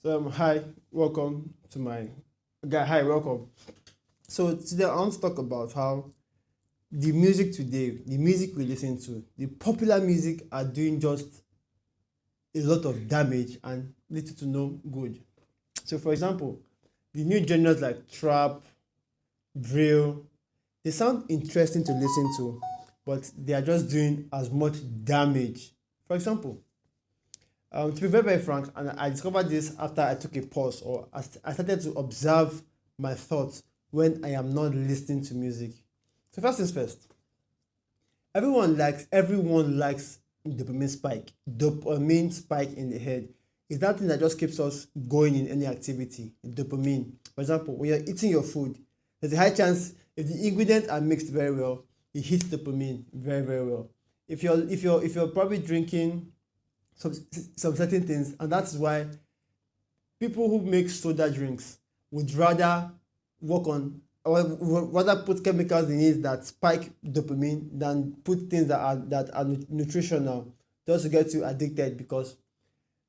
Hi, welcome to my guy. Hi, welcome. So today I want to talk about how the music today, the music we listen to, the popular music are doing just a lot of damage and little to no good. So, for example, the new genres like trap, drill, they sound interesting to listen to, but they are just doing as much damage. For example, to be very, very frank, and I discovered this after I took a pause or I started to observe my thoughts when I am not listening to music. So first things first, everyone likes dopamine spike in the head. It's that thing that just keeps us going in any activity. Dopamine. For example, when you're eating your food, there's a high chance if the ingredients are mixed very well, it hits dopamine very, very well. If you're probably drinking some certain things, and that's why people who make soda drinks would rather work on or would rather put chemicals in it that spike dopamine than put things that are nutritional just to get you addicted, because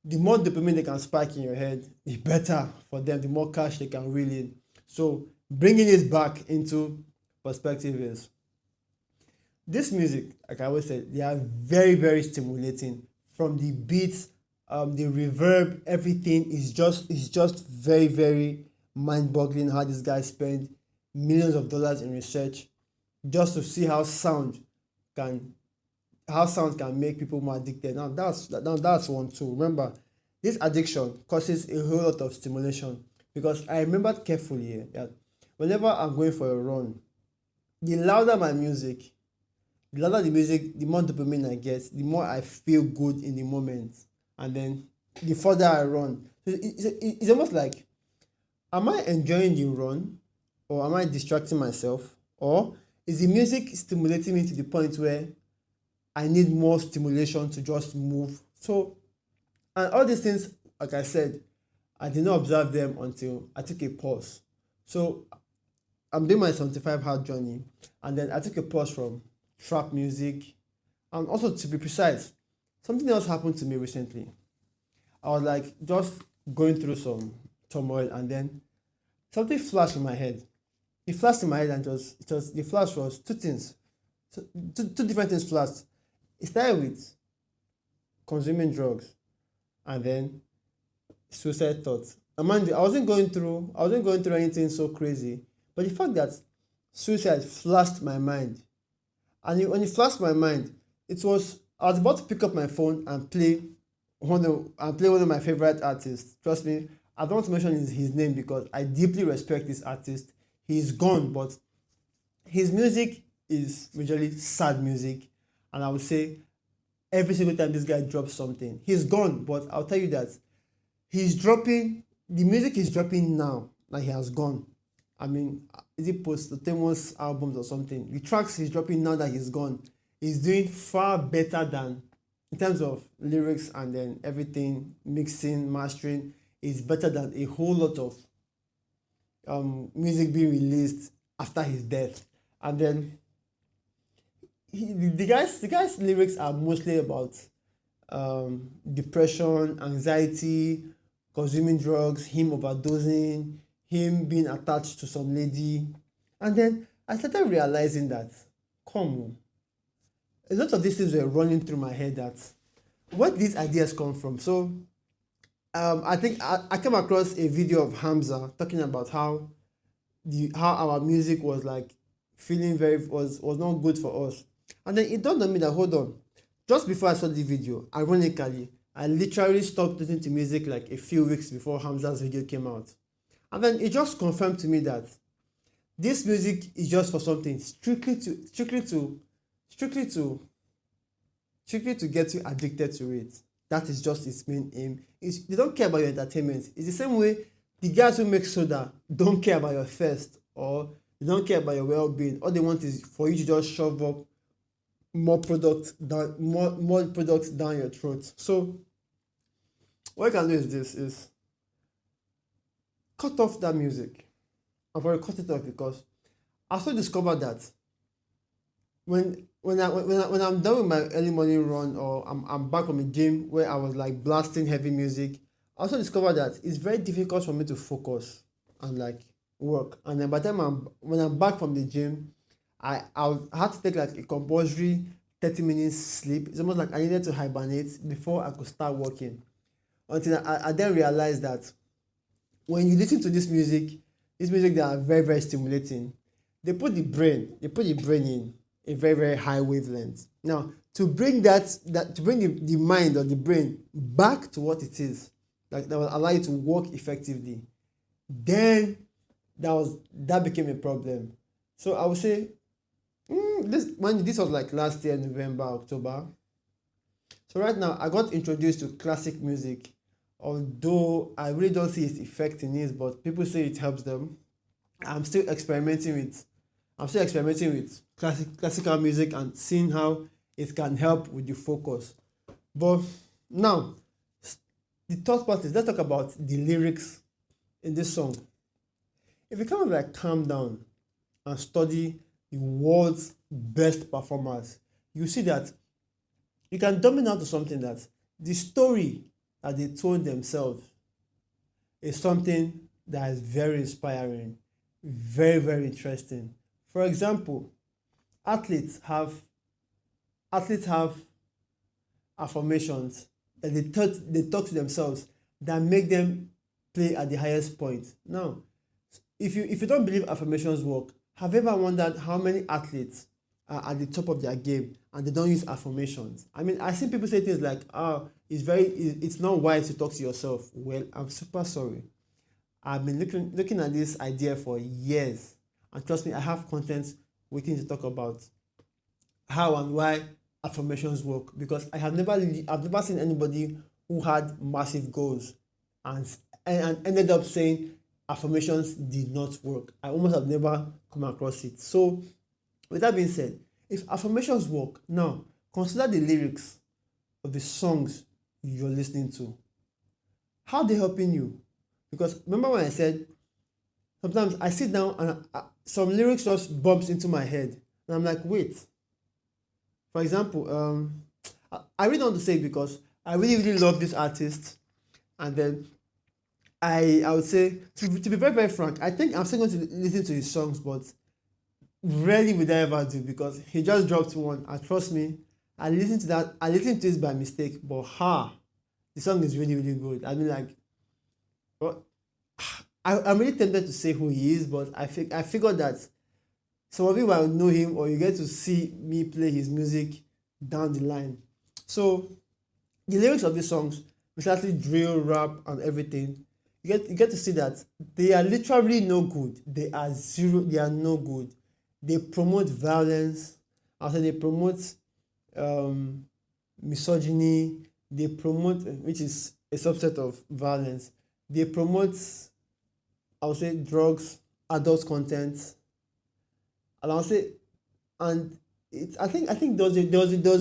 the more dopamine they can spike in your head, the better for them, the more cash they can reel in. So bringing it back into perspective is this music, like I always said, they are very, very stimulating. From the beats, the reverb, everything is just very, very mind-boggling how these guys spend millions of dollars in research just to see can how sound can make people more addicted. Now that's one too. Remember, this addiction causes a whole lot of stimulation, because I remembered carefully that whenever I'm going for a run, the louder my music, the louder the music, the more dopamine I get, the more I feel good in the moment, and then the further I run. So it's almost like, am I enjoying the run, or am I distracting myself, or is the music stimulating me to the point where I need more stimulation to just move? So, and all these things, like I said, I did not observe them until I took a pause. So I'm doing my 75 hard journey, and then I took a pause from trap music. And also, to be precise, something else happened to me recently. I was like just going through some turmoil, and then something flashed in my head. It flashed in my head, and it was the flash was two things. So, two different things flashed. It started with consuming drugs, and then suicide thoughts. And mind you, I wasn't going through anything so crazy, but the fact that suicide flashed my mind, and when it flashed my mind, it was I was about to pick up my phone and play one of my favorite artists. Trust me, I don't want to mention his name because I deeply respect this artist. He's gone, but his music is majorly sad music, and I would say every single time this guy drops something, he's gone. But I'll tell you that the music is dropping now, like he has gone. I mean, is it posthumous albums or something? The tracks he's dropping now that he's gone, he's doing far better than, in terms of lyrics and then everything, mixing, mastering, is better than a whole lot of music being released after his death. And then the guy's lyrics are mostly about depression, anxiety, consuming drugs, him overdosing, him being attached to some lady. And then I started realizing that, come on, a lot of these things were running through my head, that where these ideas come from. So I think I came across a video of Hamza talking about how our music was like feeling very was not good for us. And then it dawned on me that, hold on, just before I saw the video, ironically, I literally stopped listening to music like a few weeks before Hamza's video came out. And then it just confirmed to me that this music is just for something strictly to get you addicted to it. That is just its main aim. They don't care about your entertainment. It's the same way the guys who make soda don't care about your thirst, or they don't care about your well-being. All they want is for you to just shove up more products down your throat. So what you can do is this: is cut off that music. I've already cut it off, because I also discovered that when I'm done with my early morning run, or I'm back from the gym where I was like blasting heavy music, I also discovered that it's very difficult for me to focus and like work. And then by the time when I'm back from the gym, I'll have to take like a compulsory 30 minutes sleep. It's almost like I needed to hibernate before I could start working. Until I then realized that when you listen to this music that are very, very stimulating, they put the brain in a very, very high wavelength. Now, to bring to bring the mind or the brain back to what it is, like that will allow you to work effectively, then that became a problem. So I would say this was like last year, November, October. So right now I got introduced to classic music, although I really don't see its effect in it, but people say it helps them. I'm still experimenting with classical music and seeing how it can help with the focus. But now the third part is, let's talk about the lyrics in this song. If you kind of like calm down and study the world's best performers, you see that you can dumb it down to something that the story that they told themselves is something that is very inspiring, very, very interesting. For example, athletes have affirmations that they talk to themselves that make them play at the highest point. Now, if you don't believe affirmations work, have you ever wondered how many athletes are at the top of their game and they don't use affirmations? I mean, I see people say things like, "Oh, it's not wise to talk to yourself." Well, I'm super sorry. I've been looking at this idea for years, and trust me, I have content waiting to talk about how and why affirmations work, because I've never seen anybody who had massive goals and ended up saying affirmations did not work. I almost have never come across it. So with that being said, if affirmations work, now consider the lyrics of the songs you're listening to. How are they helping you? Because remember when I said sometimes I sit down and some lyrics just bumps into my head and I'm like, wait. For example, I really don't want to say it because I really, really love this artist, and then I would say, to be very, very frank, I think I'm still going to listen to his songs, but rarely would I ever do, because he just dropped one, and trust me, I listened to it by mistake, but the song is really, really good. I mean, like, well, I'm really tempted to say who he is, but I figured that some of you might know him, or you get to see me play his music down the line. So the lyrics of these songs, especially drill, rap, and everything, you get to see that they are literally no good. They are zero. They are no good. They promote violence. After they promote misogyny. They promote, which is a subset of violence. They promote, I would say, drugs, adult content, and I'll say, and it's I think there was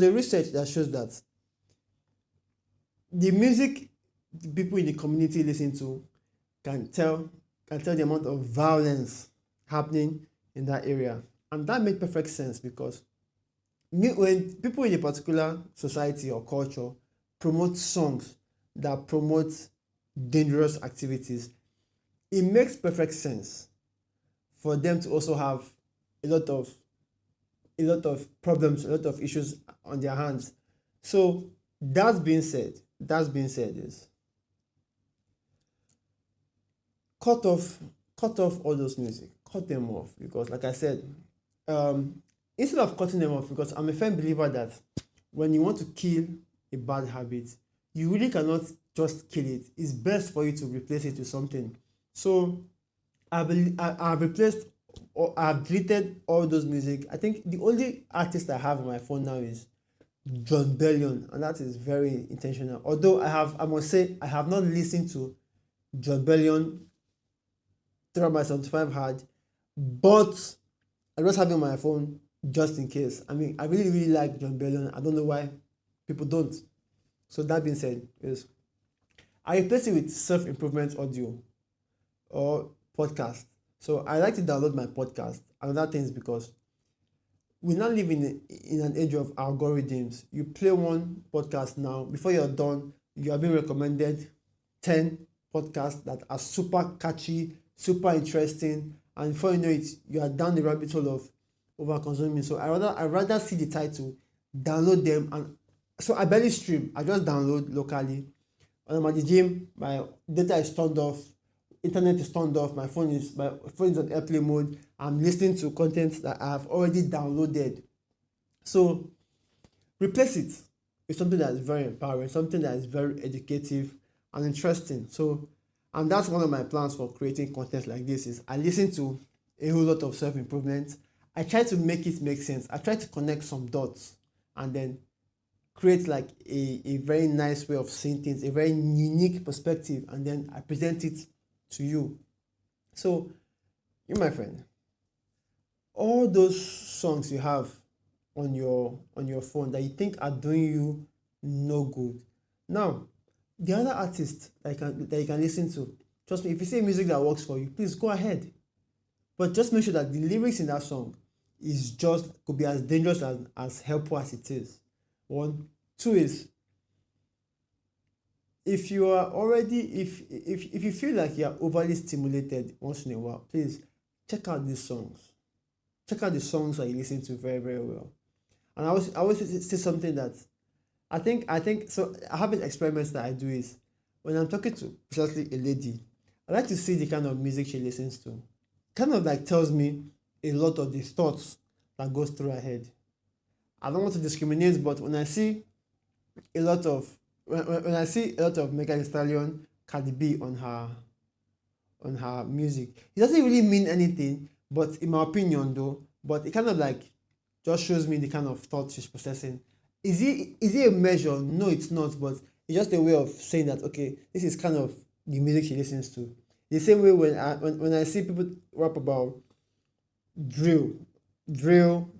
a research that shows that the music the people in the community listen to can tell the amount of violence happening in that area, and that makes perfect sense, because when people in a particular society or culture promote songs that promote dangerous activities, it makes perfect sense for them to also have a lot of problems, a lot of issues on their hands. So that being said is cut off all those music, cut them off, because like I said, instead of cutting them off, because I'm a firm believer that when you want to kill a bad habit, you really cannot just kill it. It's best for you to replace it with something. So I've replaced, or I've deleted all those music. I think the only artist I have on my phone now is John Bellion, and that is very intentional. Although I must say, I have not listened to John Bellion throughout my 75 hard, but I just have it on my phone just in case. I mean, I really, really like John Bellion. I don't know why people don't. So that being said, is I replace it with self-improvement audio or podcast. So I like to download my podcast. Another thing is because we now live in an age of algorithms. You play one podcast now, before you're done, you are being recommended 10 podcasts that are super catchy, super interesting, and before you know it, you are down the rabbit hole of over consuming. So I rather see the title, download them, and so I barely stream. I just download locally. When I'm at the gym, my data is turned off, internet is turned off, my phone is on airplane mode. I'm listening to content that I have already downloaded. So replace it with something that is very empowering, something that is very educative and interesting. So, and that's one of my plans for creating content like this is I listen to a whole lot of self-improvement. I try to make it make sense. I try to connect some dots and then create like a very nice way of seeing things, a very unique perspective, and then I present it to you. So, you, my friend, all those songs you have on your phone that you think are doing you no good. Now, the other artists that you can listen to, trust me, if you say music that works for you, please go ahead. But just make sure that the lyrics in that song could be as dangerous as helpful as it is. One. Two is, if you are already if you feel like you are overly stimulated once in a while, please check out these songs. Check out the songs that you listen to very, very well. And I always say something that I think so. I have an experiment that I do is when I'm talking to precisely a lady, I like to see the kind of music she listens to. Kind of like tells me a lot of the thoughts that goes through her head. I don't want to discriminate, but when I see a lot of Megan Thee Stallion, Cardi B on her music, it doesn't really mean anything, but in my opinion though, but it kind of like just shows me the kind of thoughts she's processing. Is it a measure? No, it's not, but it's just a way of saying that okay, this is kind of the music she listens to. The same way when I see people rap about drill,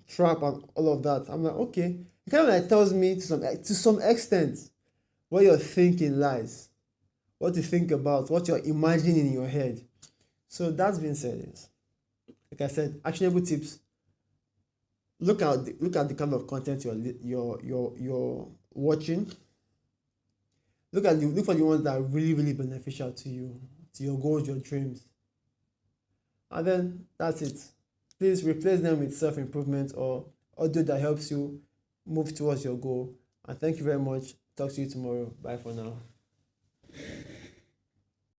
trap, and all of that, I'm like, okay, it kind of like tells me to some extent where your thinking lies, what you think about, what you're imagining in your head. So that's being said, is, like I said, actionable tips. Look at the kind of content you're watching. Look for the ones that are really, really beneficial to you, to your goals, your dreams, and then that's it. Please replace them with self-improvement or audio that helps you move towards your goal. And thank you very much. Talk to you tomorrow. Bye for now.